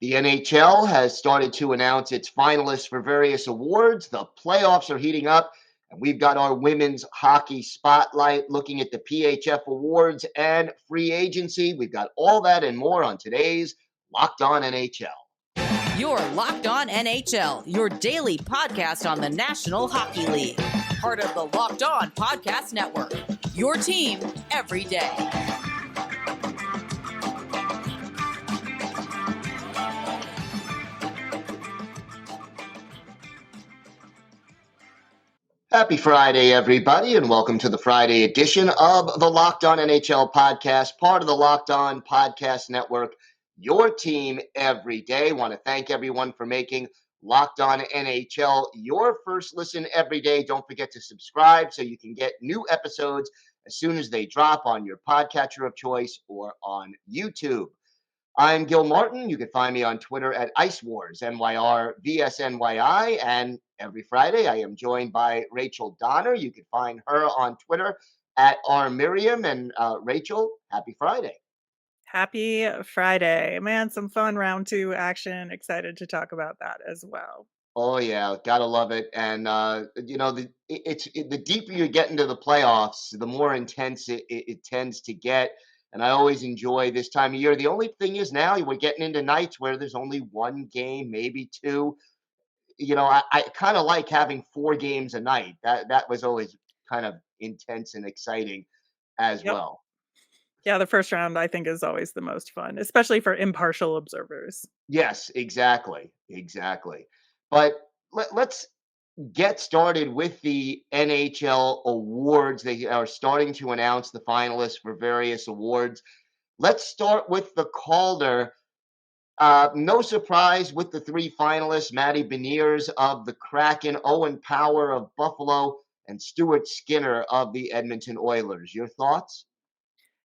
The NHL has started to announce its finalists for various awards. The playoffs are heating up, and we've got our women's hockey spotlight looking at the PHF Awards and free agency. We've got all that and more on today's Locked On NHL. You're Locked On NHL, your daily podcast on the National Hockey League. Part of the Locked On Podcast Network, your team every day. Happy Friday, everybody, and welcome to the Friday edition of the Locked On NHL podcast, part of the Locked On Podcast Network, your team every day. Want to thank everyone for making Locked On NHL your first listen every day. Don't forget to subscribe so you can get new episodes as soon as they drop on your podcatcher of choice or on YouTube. I'm Gil Martin. You can find me on Twitter at IceWars, NYRVSNYI. And every Friday, I am joined by Rachel Donner. You can find her on Twitter at RMiriam. And Rachel, happy Friday. Happy Friday. Man, some fun round two action. Excited to talk about that as well. Oh, yeah. Gotta love it. And, the deeper you get into the playoffs, the more intense it tends to get. And I always enjoy this time of year. The only thing is now we're getting into nights where there's only one game, maybe two. I kind of like having 4 games a night. That was always kind of intense and exciting as well. Yeah, the first round I think is always the most fun, especially for impartial observers. Yes, exactly. But let's get started with the NHL awards. They are starting to announce the finalists for various awards. Let's start with the Calder. No surprise with the 3 finalists, Matty Beniers of the Kraken, Owen Power of Buffalo, and Stuart Skinner of the Edmonton Oilers. Your thoughts?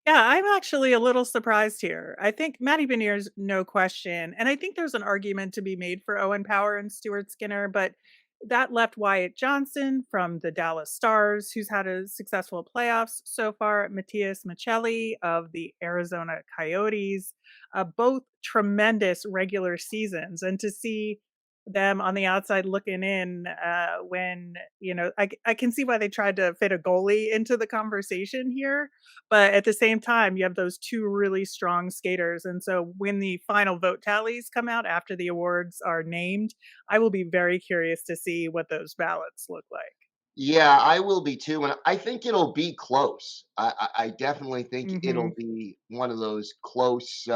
Yeah, I'm actually a little surprised here. I think Matty Beniers, no question. And I think there's an argument to be made for Owen Power and Stuart Skinner, but that left Wyatt Johnson from the Dallas Stars, who's had a successful playoffs so far, Matthias Michelli of the Arizona Coyotes, both tremendous regular seasons. And to see them on the outside looking in when, I can see why they tried to fit a goalie into the conversation here. But at the same time, you have those 2 really strong skaters. And so when the final vote tallies come out after the awards are named, I will be very curious to see what those ballots look like. Yeah, I will be too, and I think it'll be close. I definitely think it'll Hmm. be one of those close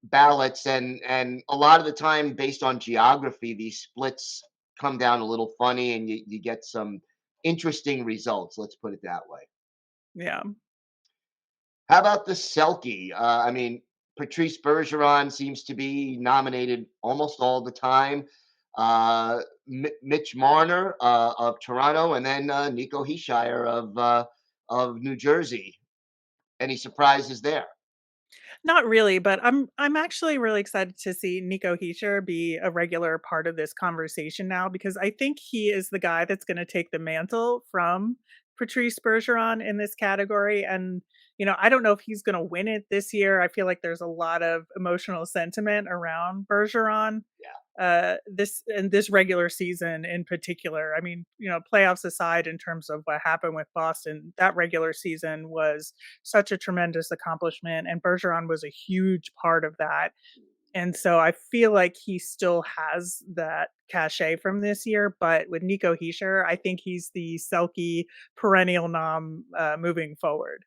ballots, and a lot of the time, based on geography, these splits come down a little funny, and you get some interesting results. Let's put it that way. Yeah. How about the Selke? Patrice Bergeron seems to be nominated almost all the time. Mitch Marner of Toronto, and then Nico Hischier of New Jersey. Any surprises there? Not really, but I'm actually really excited to see Nico Hischier be a regular part of this conversation now because I think he is the guy that's going to take the mantle from Patrice Bergeron in this category. And I don't know if he's going to win it this year. I feel like there's a lot of emotional sentiment around Bergeron. This regular season in particular. I mean, playoffs aside, in terms of what happened with Boston, that regular season was such a tremendous accomplishment, and Bergeron was a huge part of that. And so I feel like he still has that cachet from this year, but with Nico Hischier, I think he's the Selke perennial nom moving forward.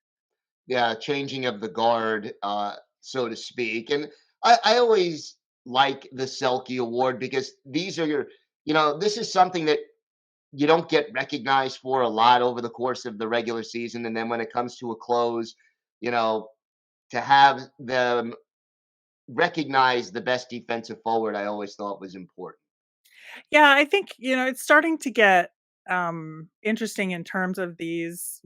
Yeah, changing of the guard, so to speak. And I always like the Selke Award because these are this is something that you don't get recognized for a lot over the course of the regular season. And then when it comes to a close, you know, to have them recognize the best defensive forward, I always thought was important. Yeah, I think, it's starting to get interesting in terms of these,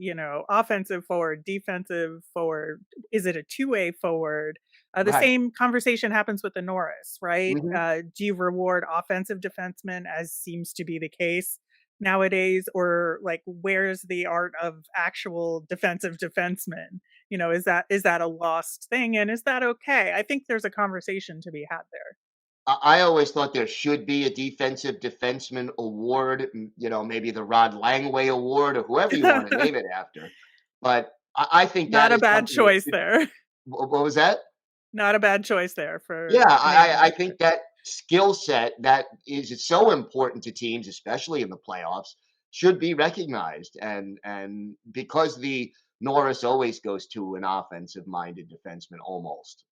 offensive forward, defensive forward. Is it a two-way forward? The Right. same conversation happens with the Norris, right? Hmm. Do you reward offensive defensemen as seems to be the case nowadays, or like where's the art of actual defensive defensemen? Is that a lost thing, and is that okay? I think there's a conversation to be had there. I always thought there should be a defensive defenseman award, maybe the Rod Langway Award or whoever you want to name it after. But I think that Not a is bad something that choice there. what was that? Not a bad choice there Yeah, for I, naming I I that. think that skill set that is so important to teams, especially in the playoffs, should be recognized. And because the Norris always goes to an offensive minded defenseman, almost.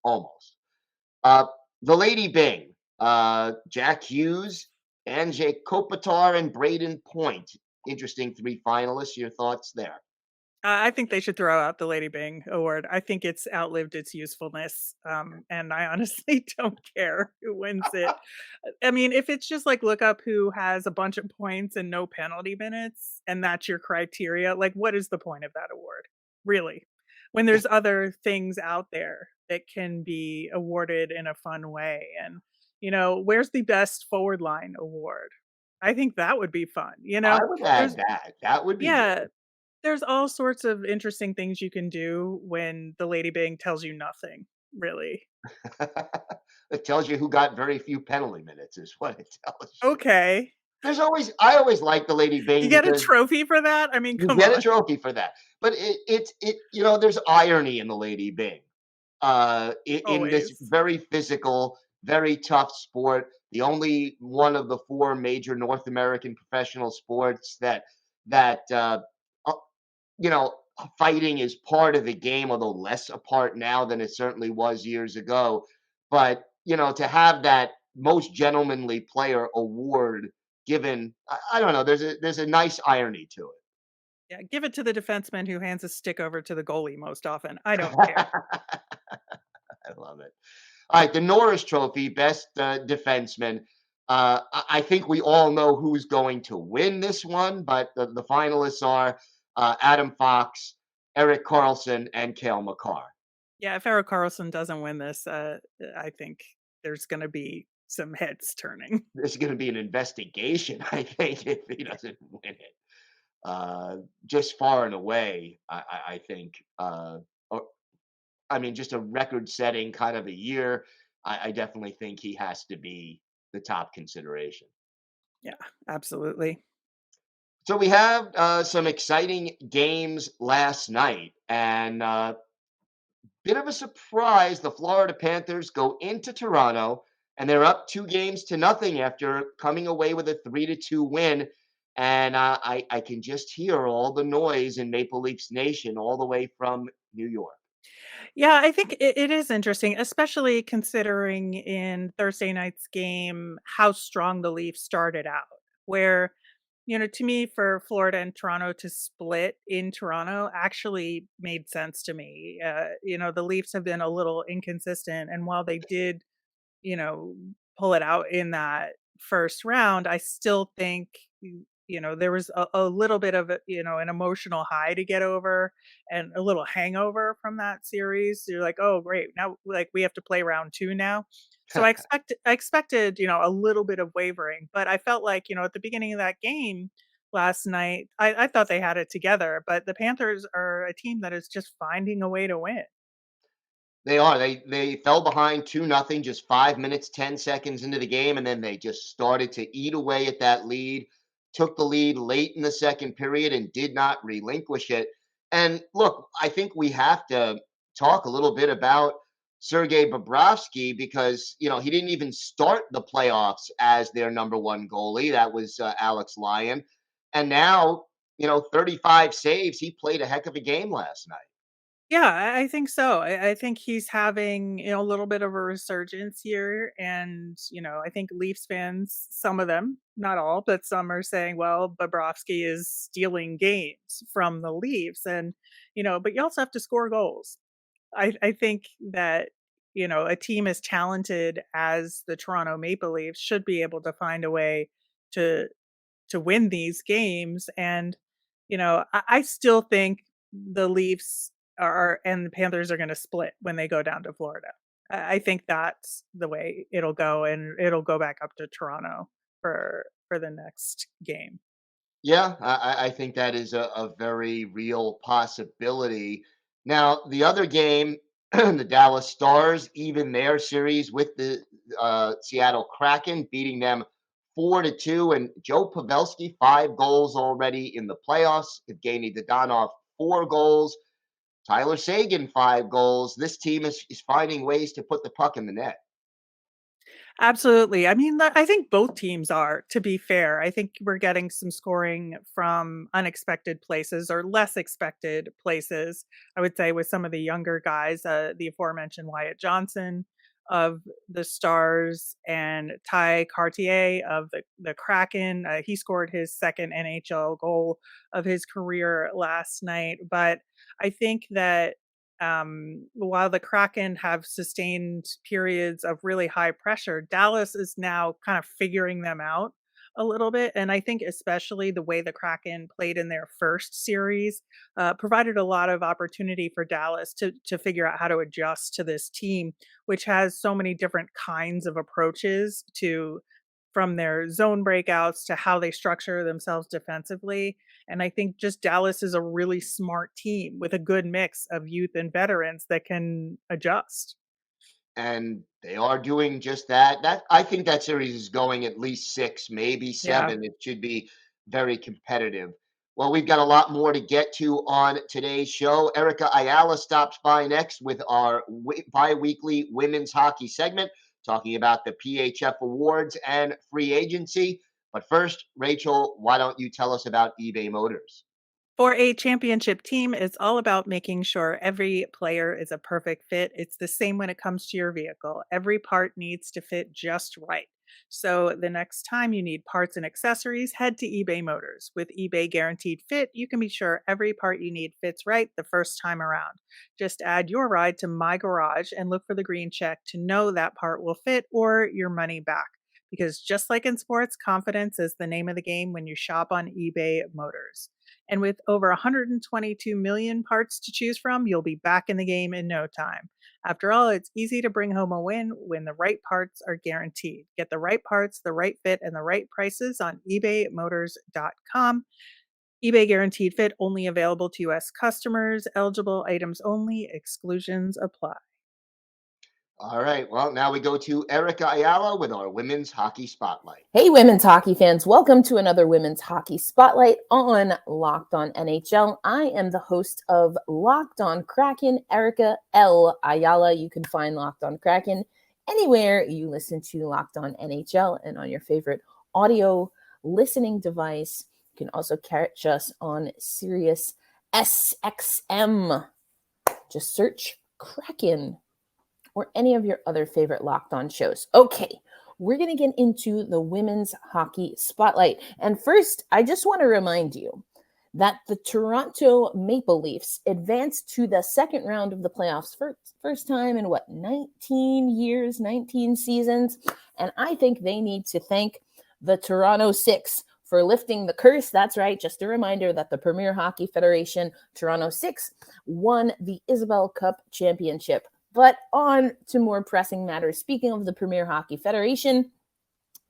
Uh, the Lady Bing, Jack Hughes, Anze Kopitar, and Braden Point. Interesting three finalists. Your thoughts there? I think they should throw out the Lady Bing award. I think it's outlived its usefulness, and I honestly don't care who wins it. I mean, if it's just like look up who has a bunch of points and no penalty minutes, and that's your criteria, like what is the point of that award? Really? When there's other things out there that can be awarded in a fun way. And, where's the best forward line award? I think that would be fun. I would add There's that. That would be yeah, good. there's all sorts of interesting things you can do when the Lady Bing tells you nothing, really. It tells you who got very few penalty minutes, is what it tells you. Okay. I always like the Lady You Bing get a because trophy for that? I mean, you come get a on. trophy for that. But there's irony in the Lady Bing. In this Always. very physical, very tough sport, the only one of the four major North American professional sports that uh, you know, fighting is part of the game, although less a part now than it certainly was years ago. But, to have that most gentlemanly player award given, I don't know, there's a nice irony to Yeah, give it to the defenseman who hands a stick over to the goalie most often. I it. don't care. I love it. All right, the Norris Trophy, best defenseman. I think we all know who's going to win this one, but the finalists are Adam Fox, Eric Carlson, and Cale Makar. Yeah, if Eric Carlson doesn't win this, I think there's gonna be some heads turning. There's going to be an investigation, I think, if he doesn't win it. Just far and away, I think. Or, I mean, just a record-setting kind of a year. I definitely think he has to be the top consideration. Yeah, absolutely. So we have some exciting games last night, and bit of a surprise. The Florida Panthers go into Toronto, and they're up 2 games to nothing after coming away with a 3-2 win. And I can just hear all the noise in Maple Leafs Nation all the way from New York. Yeah, I think it is interesting, especially considering in Thursday night's game how strong the Leafs started out. Where, to me, for Florida and Toronto to split in Toronto actually made sense to me. The Leafs have been a little inconsistent, and while they did, you know, pull it out in that first round, I still think, there was a little bit of, an emotional high to get over and a little hangover from that series. You're like, oh, great. Now, like, we have to play round two now. So I expected, a little bit of wavering, but I felt like, at the beginning of that game last night, I thought they had it together, but the Panthers are a team that is just finding a way to win. They are. They fell behind 2-0 just 5 minutes, 10 seconds into the game, and then they just started to eat away at that lead. Took the lead late in the second period and did not relinquish it. And look, I think we have to talk a little bit about Sergei Bobrovsky because he didn't even start the playoffs as their number one goalie. That was Alex Lyon, and now 35 saves. He played a heck of a game last night. Yeah, I think so. I think he's having, a little bit of a resurgence here. And, I think Leafs fans, some of them, not all, but some are saying, well, Bobrovsky is stealing games from the Leafs. And, but you also have to score goals. I think that, a team as talented as the Toronto Maple Leafs should be able to find a way to win these games. And, I still think the Leafs are and the Panthers are gonna split when they go down to Florida. I think that's the way it'll go, and it'll go back up to Toronto for the next game. Yeah, I think that is a very real possibility. Now, the other game the Dallas Stars even their series with the Seattle Kraken, beating them 4-2. And Joe Pavelski, 5 goals already in the playoffs. Evgeny Dodonov, 4 goals. Tyler Seguin, 5 goals. This team is finding ways to put the puck in the net. Absolutely. I mean, I think both teams are, to be fair. I think we're getting some scoring from unexpected places or less expected places. I would say with some of the younger guys, the aforementioned Wyatt Johnson of the Stars and Ty Cartier of the Kraken. He scored his second NHL goal of his career last night. But I think that while the Kraken have sustained periods of really high pressure, Dallas is now kind of figuring them out a little bit. And I think especially the way the Kraken played in their first series provided a lot of opportunity for Dallas to figure out how to adjust to this team, which has so many different kinds of approaches to from their zone breakouts to how they structure themselves defensively. And I think just Dallas is a really smart team with a good mix of youth and veterans that can adjust. And they are doing just that. That I think that series is going at least 6, maybe Yeah. 7. It should be very competitive. Well, we've got a lot more to get to on today's show. Erica Ayala stops by next with our bi-weekly women's hockey segment, talking about the PHF Awards and free agency. But first, Rachel, why don't you tell us about eBay Motors? For a championship team, it's all about making sure every player is a perfect fit. It's the same when it comes to your vehicle. Every part needs to fit just right. So the next time you need parts and accessories, head to eBay Motors. With eBay Guaranteed Fit, you can be sure every part you need fits right the first time around. Just add your ride to My Garage and look for the green check to know that part will fit or your money back. Because just like in sports, confidence is the name of the game when you shop on eBay Motors. And with over 122 million parts to choose from, you'll be back in the game in no time. After all, it's easy to bring home a win when the right parts are guaranteed. Get the right parts, the right fit, and the right prices on ebaymotors.com. eBay Guaranteed Fit only available to U.S. customers. Eligible items only. Exclusions apply. All right. Well, now we go to Erica Ayala with our women's hockey spotlight. Hey, women's hockey fans. Welcome to another women's hockey spotlight on Locked On NHL. I am the host of Locked On Kraken, Erica L. Ayala. You can find Locked On Kraken anywhere you listen to Locked On NHL and on your favorite audio listening device. You can also catch us on Sirius SXM. Just search Kraken or any of your other favorite Locked On shows. Okay, we're going to get into the women's hockey spotlight. And first, I just want to remind you that the Toronto Maple Leafs advanced to the second round of the playoffs for first time in 19 years, 19 seasons. And I think they need to thank the Toronto Six for lifting the curse. That's right. Just a reminder that the Premier Hockey Federation, Toronto Six, won the Isabelle Cup championship. But on to more pressing matters. Speaking of the Premier Hockey Federation,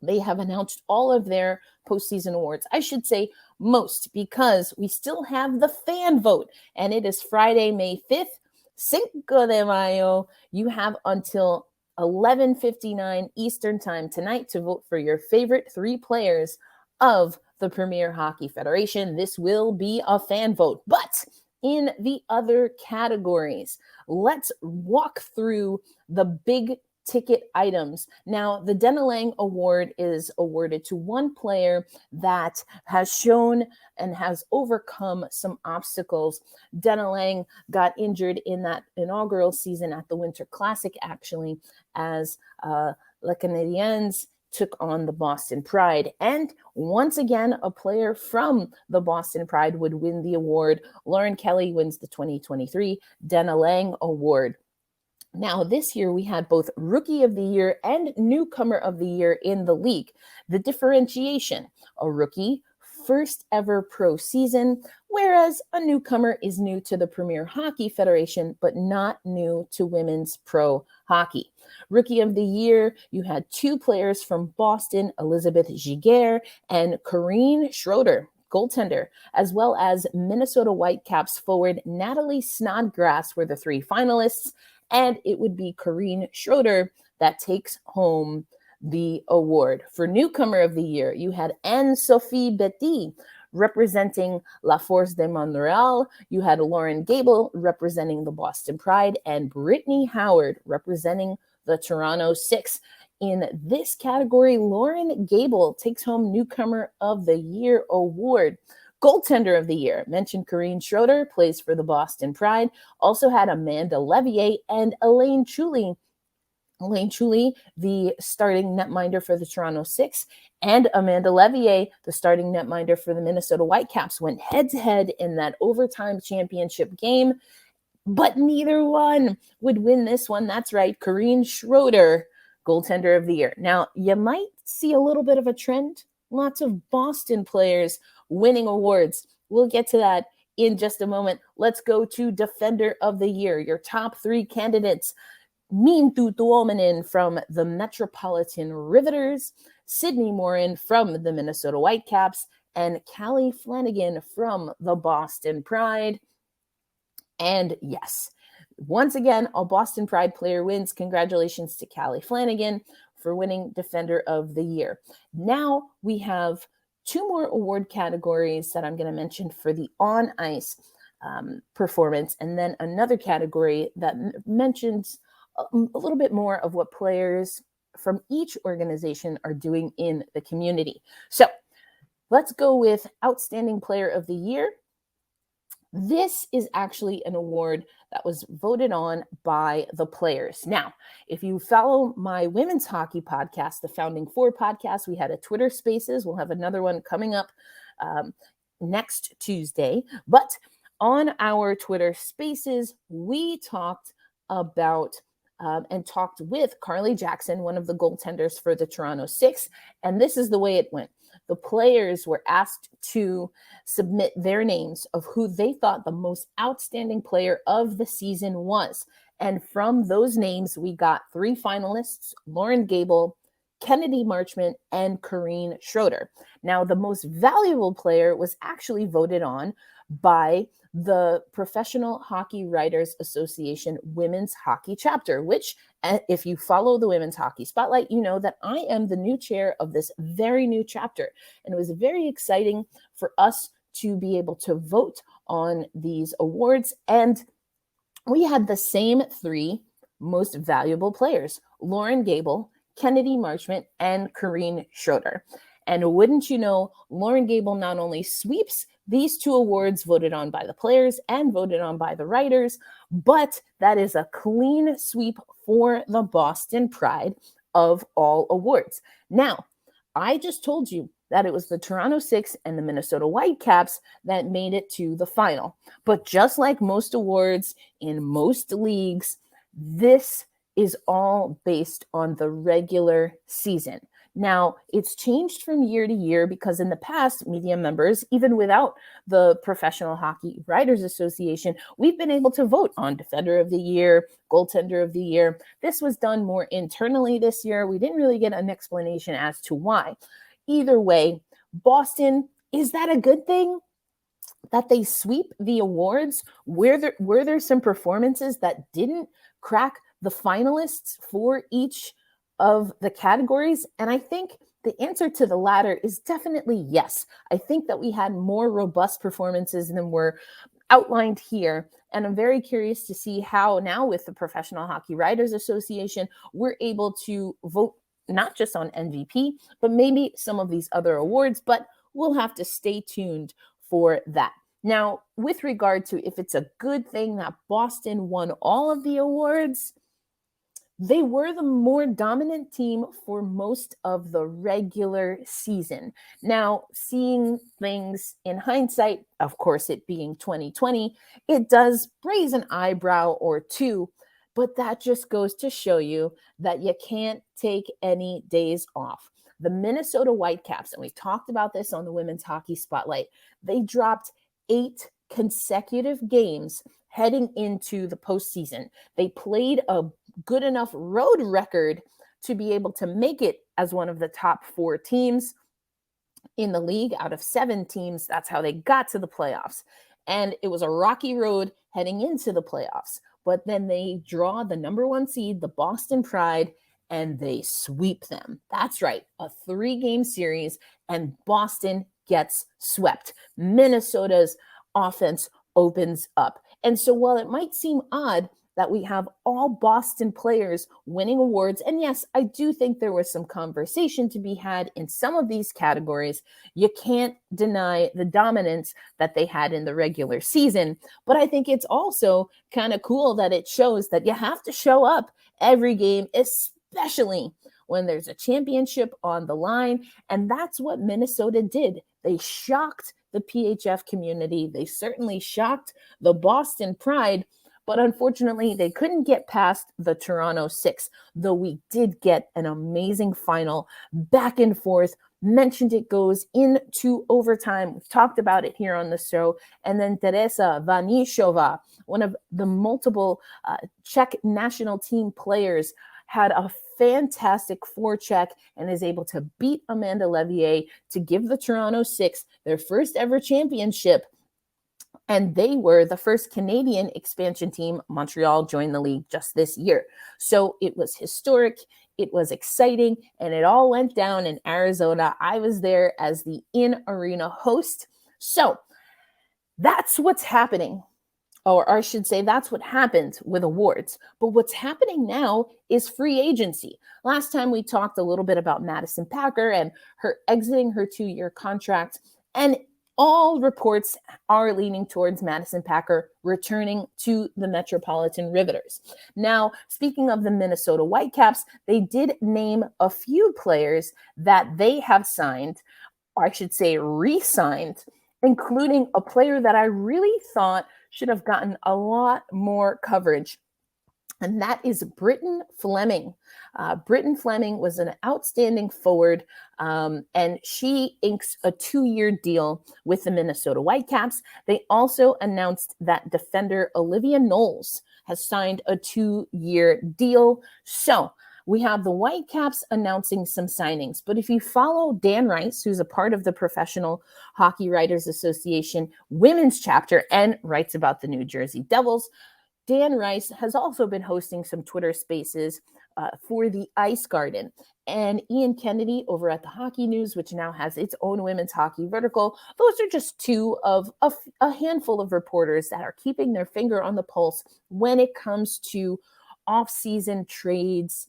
they have announced all of their postseason awards. I should say most, because we still have the fan vote. And it is Friday, May 5th, Cinco de Mayo. You have until 11:59 Eastern Time tonight to vote for your favorite 3 players of the Premier Hockey Federation. This will be a fan vote. But in the other categories, let's walk through the big ticket items. Now, the Denelang Award is awarded to one player that has shown and has overcome some obstacles. Denelang got injured in that inaugural season at the Winter Classic, actually, as Les Canadiens took on the Boston Pride. And once again, a player from the Boston Pride would win the award. Lauren Kelly wins the 2023 Denelang Award. Now, this year we had both Rookie of the Year and Newcomer of the Year in the league. The differentiation: a rookie, first ever pro season, whereas a newcomer is new to the Premier Hockey Federation, but not new to women's pro hockey. Rookie of the Year, you had 2 players from Boston, Elizabeth Giguère and Corrine Schroeder, goaltender, as well as Minnesota Whitecaps forward Natalie Snodgrass were the 3 finalists. and it would be Corinne Schroeder that takes home the award. For newcomer of the year, you had Anne-Sophie Betty representing La Force de Montreal. You had Lauren Gable representing the Boston Pride, and Brittany Howard representing the Toronto Six. In this category, Lauren Gable takes home Newcomer of the Year award. Goaltender of the Year, mentioned Corinne Schroeder, plays for the Boston Pride. Also had Amanda Levier and Elaine Chuli, the starting netminder for the Toronto Six, and Amanda Levier, the starting netminder for the Minnesota Whitecaps, went head-to-head in that overtime championship game, but neither one would win this one. That's right, Corinne Schroeder, goaltender of the year. Now, you might see a little bit of a trend. Lots of Boston players winning awards. We'll get to that in just a moment. Let's go to defender of the year. Your top three candidates: Minttu Tuominen from the Metropolitan Riveters, Sydney Morin from the Minnesota Whitecaps, and Callie Flanagan from the Boston Pride. And yes, once again, a Boston Pride player wins. Congratulations to Callie Flanagan for winning Defender of the Year. Now we have two more award categories that I'm going to mention for the on-ice performance, and then another category that mentions a little bit more of what players from each organization are doing in the community. So let's go with Outstanding Player of the Year. This is actually an award that was voted on by the players. Now, if you follow my women's hockey podcast, the Founding Four podcast, we had a Twitter Spaces. We'll have another one coming up next Tuesday. But on our Twitter Spaces, we talked about and talked with Carly Jackson, one of the goaltenders for the Toronto Six. And this is the way it went. The players were asked to submit their names of who they thought the most outstanding player of the season was. And from those names, we got three finalists: Lauren Gable, Kennedy Marchment, and Corinne Schroeder. Now, the most valuable player was actually voted on by the Professional Hockey Writers Association Women's Hockey Chapter, which, if you follow the Women's Hockey Spotlight, you know that I am the new chair of this very new chapter. And it was very exciting for us to be able to vote on these awards. And we had the same three most valuable players: Lauren Gable, Kennedy Marchment, and Corinne Schroeder. And wouldn't you know, Lauren Gable not only sweeps these two awards voted on by the players and voted on by the writers, but that is a clean sweep for the Boston Pride of all awards. Now, I just told you that it was the Toronto Six and the Minnesota Whitecaps that made it to the final. But just like most awards in most leagues, this is all based on the regular season. Now, it's changed from year to year because in the past, media members, even without the Professional Hockey Writers Association, we've been able to vote on Defender of the Year, Goaltender of the Year. This was done more internally this year. We didn't really get an explanation as to why. Either way, Boston, is that a good thing that they sweep the awards? Were there some performances that didn't crack the finalists for each of the categories? And I think the answer to the latter is definitely yes. I think that we had more robust performances than were outlined here. And I'm very curious to see how now with the Professional Hockey Writers Association, we're able to vote not just on MVP, but maybe some of these other awards, but we'll have to stay tuned for that. Now, with regard to if it's a good thing that Boston won all of the awards, they were the more dominant team for most of the regular season. Now, seeing things in hindsight, of course, it being 2020, it does raise an eyebrow or two, but that just goes to show you that you can't take any days off. The Minnesota Whitecaps, and we talked about this on the Women's Hockey Spotlight, they dropped 8 consecutive games heading into the postseason. They played a good enough road record to be able to make it as one of the top 4 teams in the league out of 7 teams. That's how they got to the playoffs. And it was a rocky road heading into the playoffs. but then they draw the number 1 seed, the Boston Pride, and they sweep them. That's right, a 3-game series, and Boston gets swept. Minnesota's offense opens up. And so while it might seem odd that we have all Boston players winning awards, and yes, I do think there was some conversation to be had in some of these categories, you can't deny the dominance that they had in the regular season. But I think it's also kind of cool that it shows that you have to show up every game, especially when there's a championship on the line. And that's what Minnesota did. They shocked the PHF community. They certainly shocked the Boston Pride, but unfortunately they couldn't get past the Toronto 6, though we did get an amazing final, back and forth. Mentioned it goes into overtime. We've talked about it here on the show. And then Teresa Vanishova, one of the multiple Czech national team players, had a fantastic forecheck and is able to beat Amanda Levier to give the Toronto 6 their first ever championship. And they were the first Canadian expansion team. Montreal joined the league just this year. So it was historic, it was exciting, and it all went down in Arizona. I was there as the in-arena host. So that's what's happening. Or I should say that's what happened with awards. But what's happening now is free agency. Last time we talked a little bit about Madison Packer and her exiting her 2-year contract. And all reports are leaning towards Madison Packer returning to the Metropolitan Riveters. Now, speaking of the Minnesota Whitecaps, they did name a few players that they have signed, or I should say re-signed, including a player that I really thought should have gotten a lot more coverage, and that is Britton Fleming. Britton Fleming was an outstanding forward, and she inks a 2-year deal with the Minnesota Whitecaps. They also announced that defender Olivia Knowles has signed a 2-year deal. So we have the Whitecaps announcing some signings. But if you follow Dan Rice, who's a part of the Professional Hockey Writers Association women's chapter and writes about the New Jersey Devils, Dan Rice has also been hosting some Twitter spaces for the Ice Garden. And Ian Kennedy over at the Hockey News, which now has its own women's hockey vertical, those are just two of a handful of reporters that are keeping their finger on the pulse when it comes to off-season trades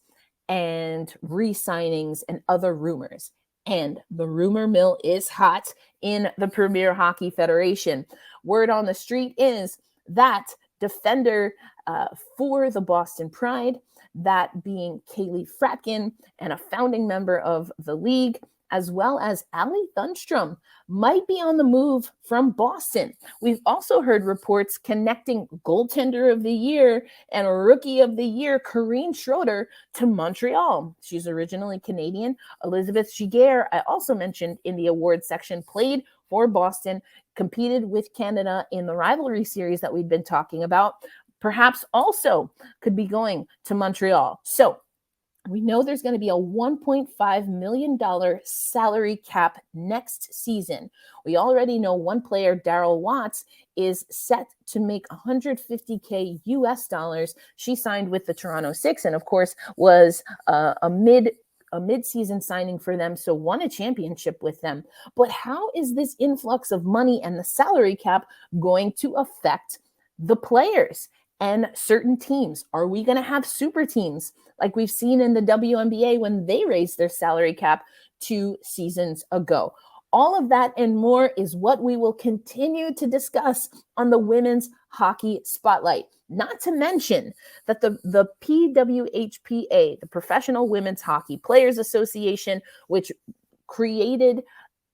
and re-signings and other rumors. And the rumor mill is hot in the Premier Hockey Federation. Word on the street is that defender for the Boston Pride, that being Kaylee Fratkin, and a founding member of the league, as well as Ali Thunstrom, might be on the move from Boston. We've also heard reports connecting goaltender of the year and rookie of the year Corrine Schroeder to Montreal. She's originally Canadian. Elizabeth Giguère, I also mentioned in the awards section, played for Boston, competed with Canada in the rivalry series that we've been talking about, perhaps also could be going to Montreal. So we know there's going to be a $1.5 million salary cap next season. We already know one player, Daryl Watts, is set to make $150K US dollars. She signed with the Toronto 6 and, of course, was a mid-season signing for them, so won a championship with them. But how is this influx of money and the salary cap going to affect the players and certain teams? Are we going to have super teams like we've seen in the WNBA when they raised their salary cap 2 seasons ago? All of that and more is what we will continue to discuss on the Women's Hockey Spotlight. Not to mention that the PWHPA, the Professional Women's Hockey Players Association, which created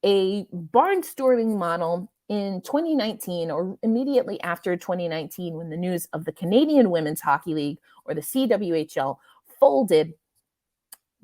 a barnstorming model in 2019, or immediately after 2019, when the news of the Canadian Women's Hockey League, or the CWHL, folded,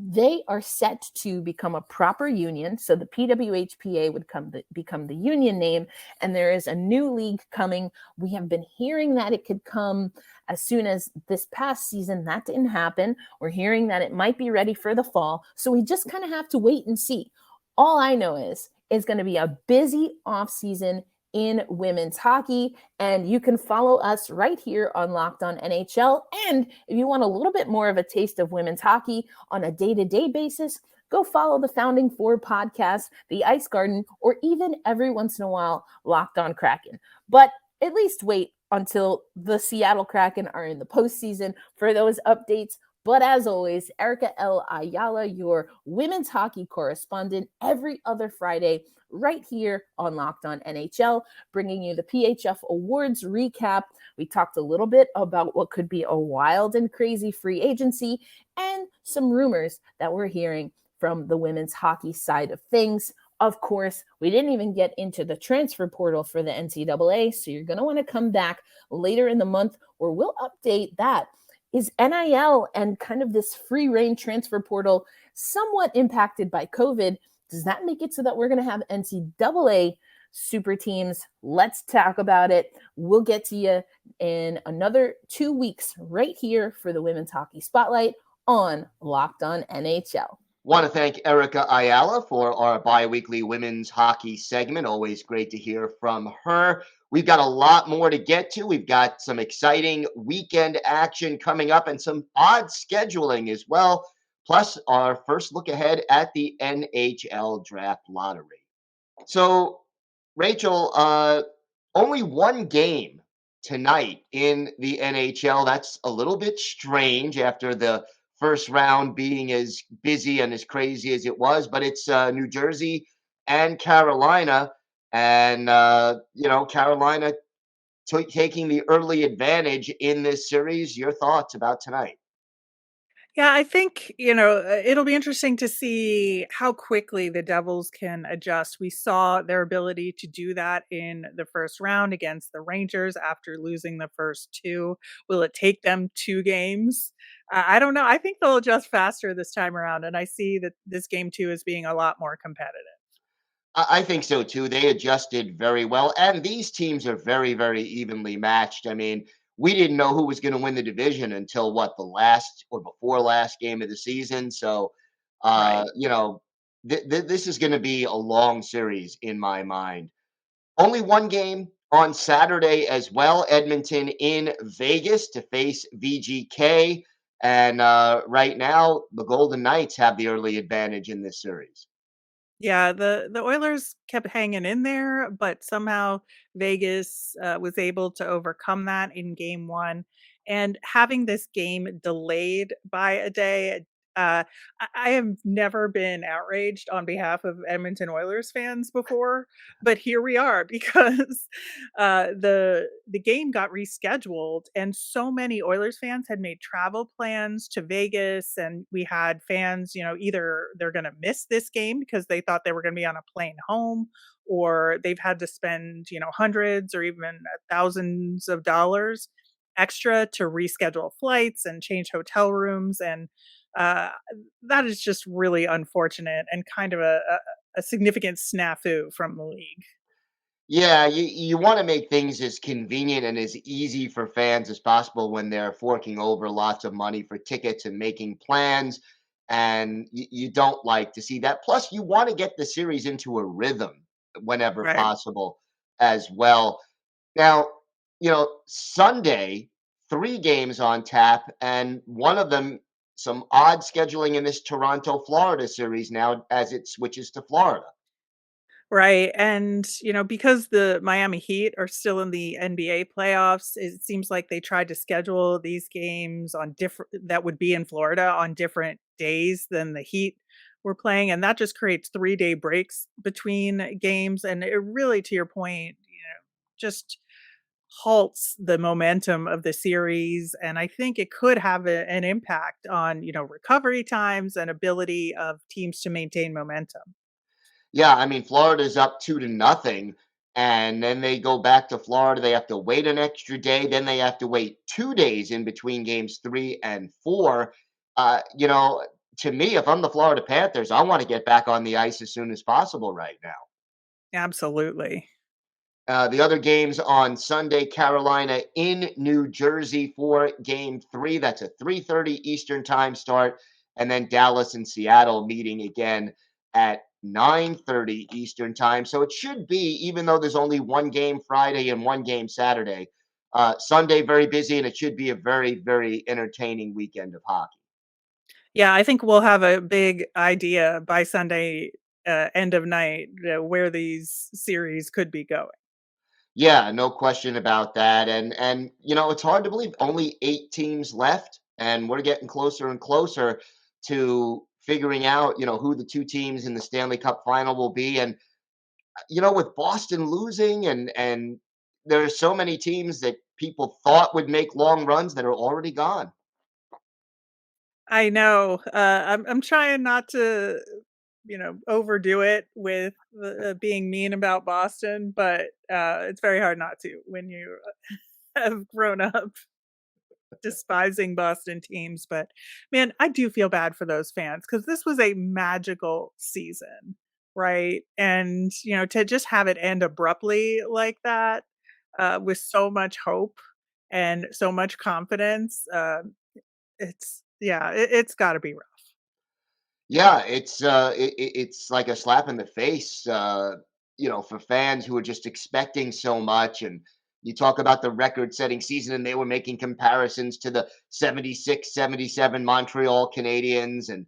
they are set to become a proper union. So the PWHPA would become the union name, and there is a new league coming. We have been hearing that it could come as soon as this past season. That didn't happen. We're hearing that it might be ready for the fall. So we just kind of have to wait and see. All I know is it's going to be a busy off season in women's hockey. And you can follow us right here on Locked On NHL. And if you want a little bit more of a taste of women's hockey on a day-to-day basis, go follow the Founding Four podcast, the Ice Garden, or even every once in a while, Locked On Kraken. But at least wait until the Seattle Kraken are in the postseason for those updates. But as always, Erica Ayala, your women's hockey correspondent, every other Friday, right here on Locked On NHL, bringing you the PHF Awards recap. We talked a little bit about what could be a wild and crazy free agency and some rumors that we're hearing from the women's hockey side of things. Of course, we didn't even get into the transfer portal for the NCAA, so you're going to want to come back later in the month where we'll update that. Is NIL and kind of this free reign transfer portal somewhat impacted by COVID? Does that make it so that we're going to have NCAA super teams? Let's talk about it. We'll get to you in another 2 weeks right here for the Women's Hockey Spotlight on Locked On NHL. Want to thank Erica Ayala for our bi-weekly women's hockey segment. Always great to hear from her. We've got a lot more to get to. We've got some exciting weekend action coming up and some odd scheduling as well. Plus, our first look ahead at the NHL Draft Lottery. So, Rachel, only one game tonight in the NHL. That's a little bit strange after the first round being as busy and as crazy as it was, but it's New Jersey and Carolina, and Carolina taking the early advantage in this series. Your thoughts about tonight? Yeah, I think, it'll be interesting to see how quickly the Devils can adjust. We saw their ability to do that in the first round against the Rangers after losing the first two. Will it take them 2 games? I don't know. I think they'll adjust faster this time around, and I see that this game 2 as being a lot more competitive. I think so too. They adjusted very well, and these teams are very, very evenly matched. I mean, we didn't know who was going to win the division until the last or before last game of the season. So, Right. this is going to be a long series in my mind. Only one game on Saturday as well. Edmonton in Vegas to face VGK, and right now the Golden Knights have the early advantage in this series. Yeah, the Oilers kept hanging in there, but somehow Vegas was able to overcome that in game 1. And having this game delayed by a day, I have never been outraged on behalf of Edmonton Oilers fans before, but here we are because the game got rescheduled, and so many Oilers fans had made travel plans to Vegas, and we had fans, either they're going to miss this game because they thought they were going to be on a plane home, or they've had to spend, hundreds or even thousands of dollars extra to reschedule flights and change hotel rooms. And uh, that is just really unfortunate and kind of a significant snafu from the league. Yeah, you want to make things as convenient and as easy for fans as possible when they're forking over lots of money for tickets and making plans. And you don't like to see that. Plus, you want to get the series into a rhythm whenever Right. possible as well. Now, Sunday, 3 games on tap, and one of them, some odd scheduling in this Toronto, Florida series now as it switches to Florida. Right. And, because the Miami Heat are still in the NBA playoffs, it seems like they tried to schedule these games on different that would be in Florida on different days than the Heat were playing. And that just creates 3-day breaks between games. And it really, to your point, just halts the momentum of the series. And I think it could have an impact on, recovery times and ability of teams to maintain momentum. Yeah, I mean, Florida's up 2-0, and then they go back to Florida. They have to wait an extra day. Then they have to wait 2 days in between games 3 and 4. Uh, you know, to me, if I'm the Florida Panthers, I want to get back on the ice as soon as possible right now. Absolutely. The other games on Sunday, Carolina in New Jersey for game 3. That's a 3:30 Eastern time start. And then Dallas and Seattle meeting again at 9:30 Eastern time. So it should be, even though there's only one game Friday and one game Saturday, Sunday very busy, and it should be a very, very entertaining weekend of hockey. Yeah, I think we'll have a big idea by Sunday, end of night, where these series could be going. Yeah, no question about that. And it's hard to believe only 8 teams left, and we're getting closer and closer to figuring out, who the two teams in the Stanley Cup final will be. And with Boston losing and there are so many teams that people thought would make long runs that are already gone. I know. I'm trying not to, overdo it with being mean about Boston, but it's very hard not to when you have grown up despising Boston teams. But man, I do feel bad for those fans because this was a magical season, right? And to just have it end abruptly like that, with so much hope and so much confidence, it's got to be rough. Yeah, it's like a slap in the face, for fans who are just expecting so much. And you talk about the record-setting season, and they were making comparisons to the 76, 77 Montreal Canadiens, and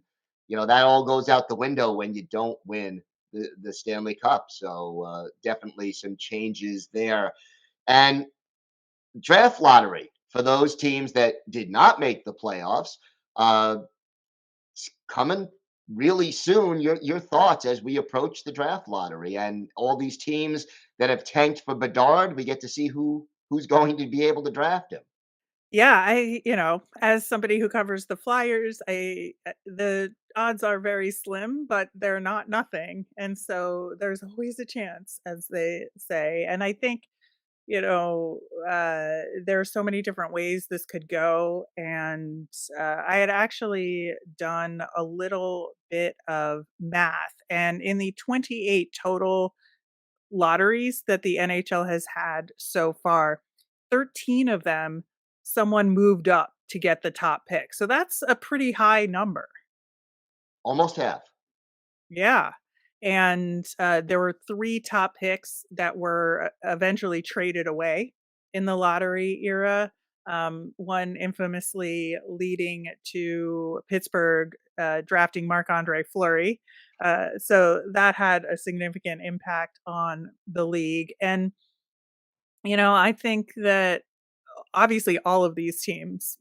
that all goes out the window when you don't win the Stanley Cup. So definitely some changes there. And draft lottery for those teams that did not make the playoffs. Uh, Coming really soon. Your thoughts as we approach the draft lottery and all these teams that have tanked for Bedard. We get to see who's going to be able to draft him. Yeah, as somebody who covers the Flyers, the odds are very slim, but they're not nothing. And so there's always a chance, as they say. And I think, there are so many different ways this could go. And I had actually done a little bit of math, and in the 28 total lotteries that the NHL has had so far, 13 of them, someone moved up to get the top pick. So that's a pretty high number. Almost half. Yeah. And there were three top picks that were eventually traded away in the lottery era. One infamously leading to Pittsburgh drafting Marc-Andre Fleury. So that had a significant impact on the league. And, I think that obviously all of these teams,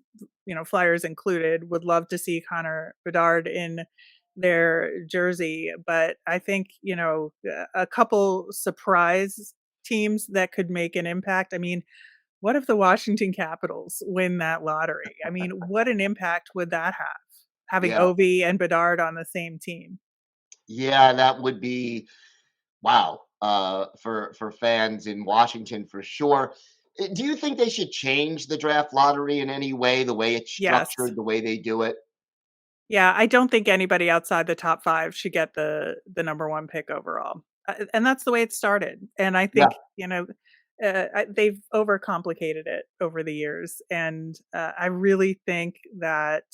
Flyers included, would love to see Connor Bedard in their jersey. But I think, a couple surprise teams that could make an impact. I mean, what if the Washington Capitals win that lottery? I mean, what an impact would that have? Having Yeah. Ovi and Bedard on the same team. Yeah, that would be wow, for fans in Washington for sure. Do you think they should change the draft lottery in any way, the way it's Yes. structured, the way they do it? Yeah, I don't think anybody outside the top 5 should get the number 1 pick overall. And that's the way it started. And I Yeah. think, they've overcomplicated it over the years. And I really think that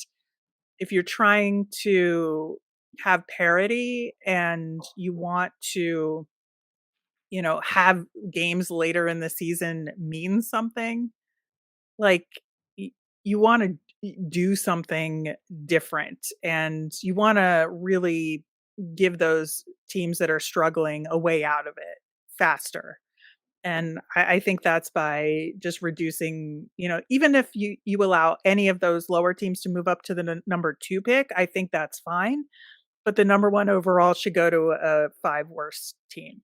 if you're trying to have parity and you want to, have games later in the season mean something, like, y you wanna do something different, and you wanna really give those teams that are struggling a way out of it faster. And I think that's by just reducing, even if you allow any of those lower teams to move up to the number 2 pick, I think that's fine, but the number 1 overall should go to a 5 worst team.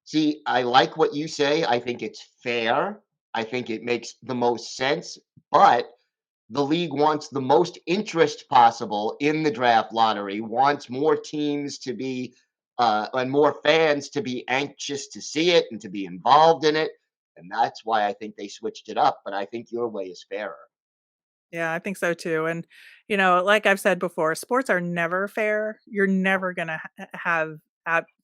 See, I like what you say. I think it's fair. I think it makes the most sense, but the league wants the most interest possible in the draft lottery, wants more teams to be and more fans to be anxious to see it and to be involved in it. And that's why I think they switched it up. But I think your way is fairer. Yeah, I think so too. And, like I've said before, sports are never fair. You're never going to have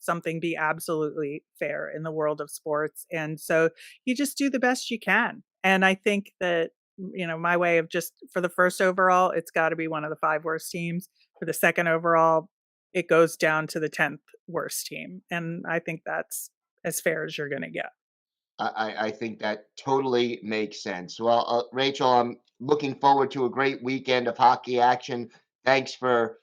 something be absolutely fair in the world of sports. And so you just do the best you can. And I think that, my way of just for the first overall, it's got to be one of the 5 worst teams. For the second overall, it goes down to the 10th worst team. And I think that's as fair as you're going to get. I think that totally makes sense. Well, Rachel, I'm looking forward to a great weekend of hockey action. Thanks for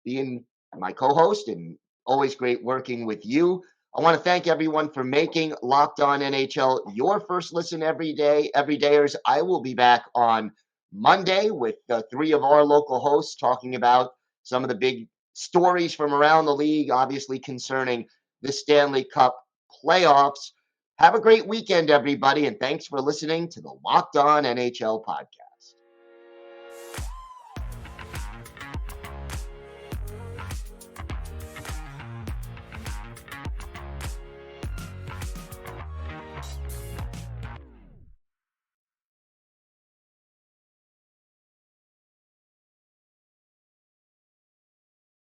being my co-host, and always great working with you. I want to thank everyone for making Locked On NHL your first listen every day. Everydayers, I will be back on Monday with three of our local hosts talking about some of the big stories from around the league, obviously concerning the Stanley Cup playoffs. Have a great weekend, everybody, and thanks for listening to the Locked On NHL podcast.